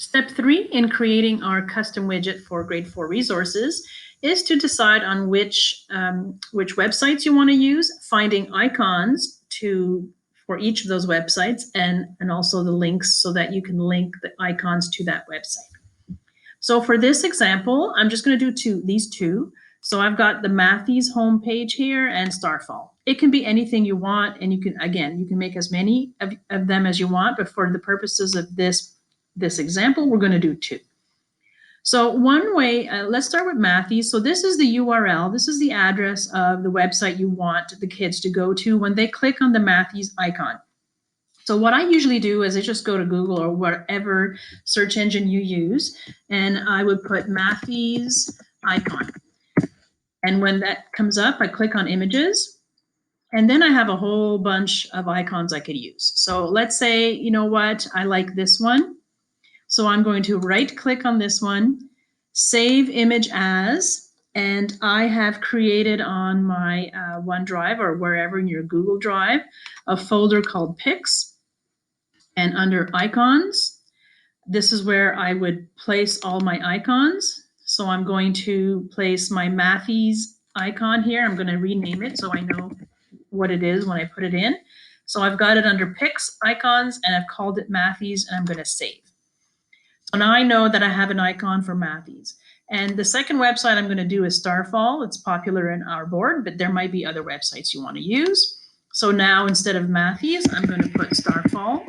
Step 3 in creating our custom widget for grade 4 resources is to decide on which websites you want to use, finding icons for each of those websites, and also the links so that you can link the icons to that website. So for this example, I'm just going to do these two. So I've got the Matthews homepage here and Starfall. It can be anything you want, and you can make as many of them as you want, but for the purposes of this example, we're going to do two. So one way, let's start with Matthews. So this is the URL. This is the address of the website you want the kids to go to when they click on the Matthews icon. So what I usually do is I just go to Google or whatever search engine you use, and I would put Matthews icon. And when that comes up, I click on images. And then I have a whole bunch of icons I could use. So let's say, you know what, I like this one. So I'm going to right click on this one, save image as, and I have created on my OneDrive or wherever in your Google Drive, a folder called Pics. And under icons, this is where I would place all my icons. So I'm going to place my Matthews icon here. I'm going to rename it so I know what it is when I put it in. So I've got it under Pics, icons, and I've called it Matthews, and I'm going to save. So now I know that I have an icon for Matthews. And the second website I'm going to do is Starfall. It's popular in our board, but there might be other websites you want to use. So now instead of Matthews, I'm going to put Starfall.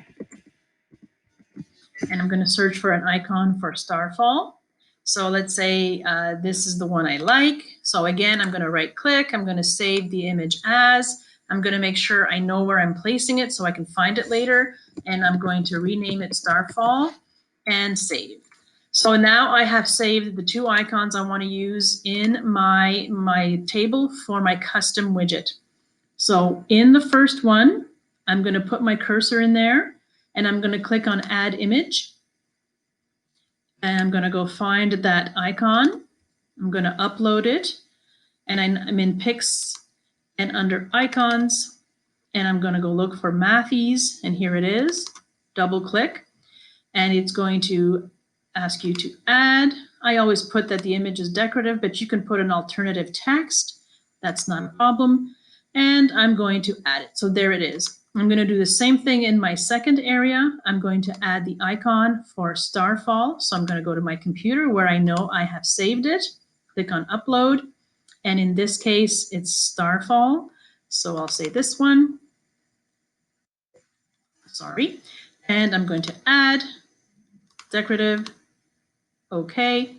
And I'm going to search for an icon for Starfall. So let's say this is the one I like. So again, I'm going to right click. I'm going to save the image as. I'm going to make sure I know where I'm placing it so I can find it later. And I'm going to rename it Starfall and save. So now I have saved the two icons I want to use in my table for my custom widget. So in the first one, I'm going to put my cursor in there. And I'm going to click on Add Image. And I'm going to go find that icon. I'm going to upload it. And I'm in Pics and under Icons. And I'm going to go look for Matthews. And here it is. Double click. And it's going to ask you to add. I always put that the image is decorative, but you can put an alternative text. That's not a problem. And I'm going to add it. So there it is. I'm going to do the same thing in my second area. I'm going to add the icon for Starfall. So I'm going to go to my computer where I know I have saved it. Click on Upload. And in this case, it's Starfall. So I'll say this one. Sorry. And I'm going to add decorative. Okay.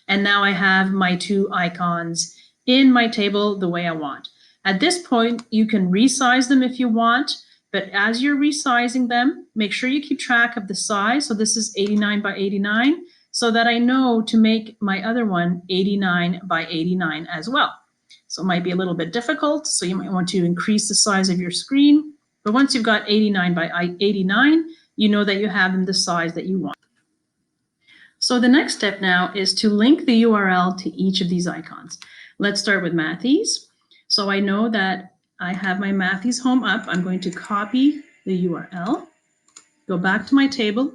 And now I have my two icons in my table the way I want. At this point, you can resize them if you want. But as you're resizing them, make sure you keep track of the size. So this is 89 by 89, so that I know to make my other one 89 by 89 as well. So it might be a little bit difficult. So you might want to increase the size of your screen. But once you've got 89 by 89, you know that you have them the size that you want. So the next step now is to link the URL to each of these icons. Let's start with Matthews. So I know that I have my Matthews home up. I'm going to copy the URL, go back to my table.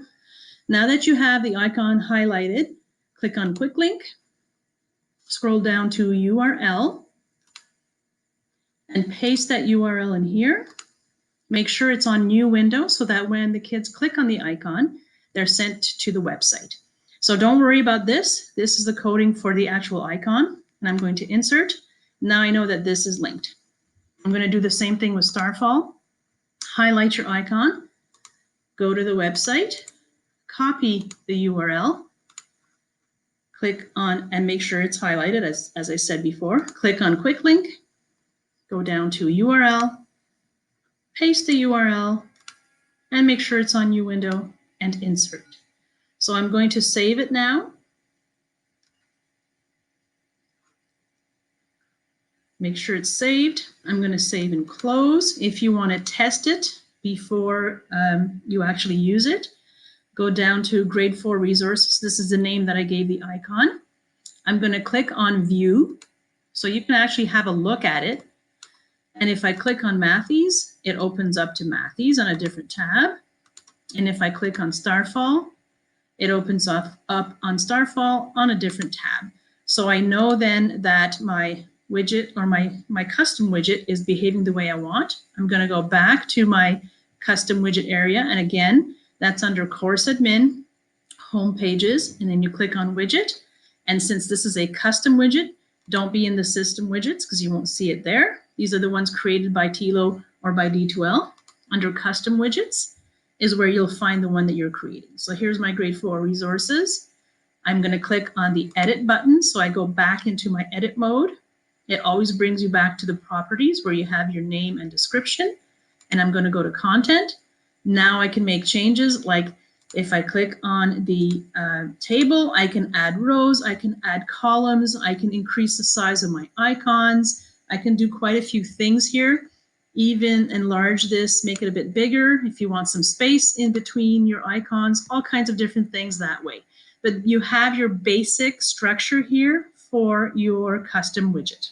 Now that you have the icon highlighted, click on Quick Link, scroll down to URL, and paste that URL in here. Make sure it's on New Window so that when the kids click on the icon, they're sent to the website. So don't worry about this. This is the coding for the actual icon, and I'm going to insert. Now I know that this is linked. I'm going to do the same thing with Starfall. Highlight your icon, go to the website, copy the URL, click on, and make sure it's highlighted as I said before. Click on Quick Link, go down to URL, paste the URL, and make sure it's on New Window and insert. So I'm going to save it now. Make sure it's saved. I'm going to save and close. If you want to test it before you actually use it, go down to Grade 4 Resources. This is the name that I gave the icon. I'm going to click on View, so you can actually have a look at it. And if I click on Matthews, it opens up to Matthews on a different tab. And if I click on Starfall, it opens up on Starfall on a different tab. So I know then that my widget or my custom widget is behaving the way I want. I'm going to go back to my custom widget area. And again, that's under course admin, home pages, and then you click on widget. And since this is a custom widget, don't be in the system widgets because you won't see it there. These are the ones created by Tilo or by D2L. Under custom widgets is where you'll find the one that you're creating. So here's my grade 4 resources. I'm going to click on the edit button. So I go back into my edit mode. It always brings you back to the properties where you have your name and description. And I'm going to go to content. Now I can make changes, like if I click on the table, I can add rows, I can add columns, I can increase the size of my icons. I can do quite a few things here. Even enlarge this, make it a bit bigger if you want some space in between your icons, all kinds of different things that way. But you have your basic structure here for your custom widget.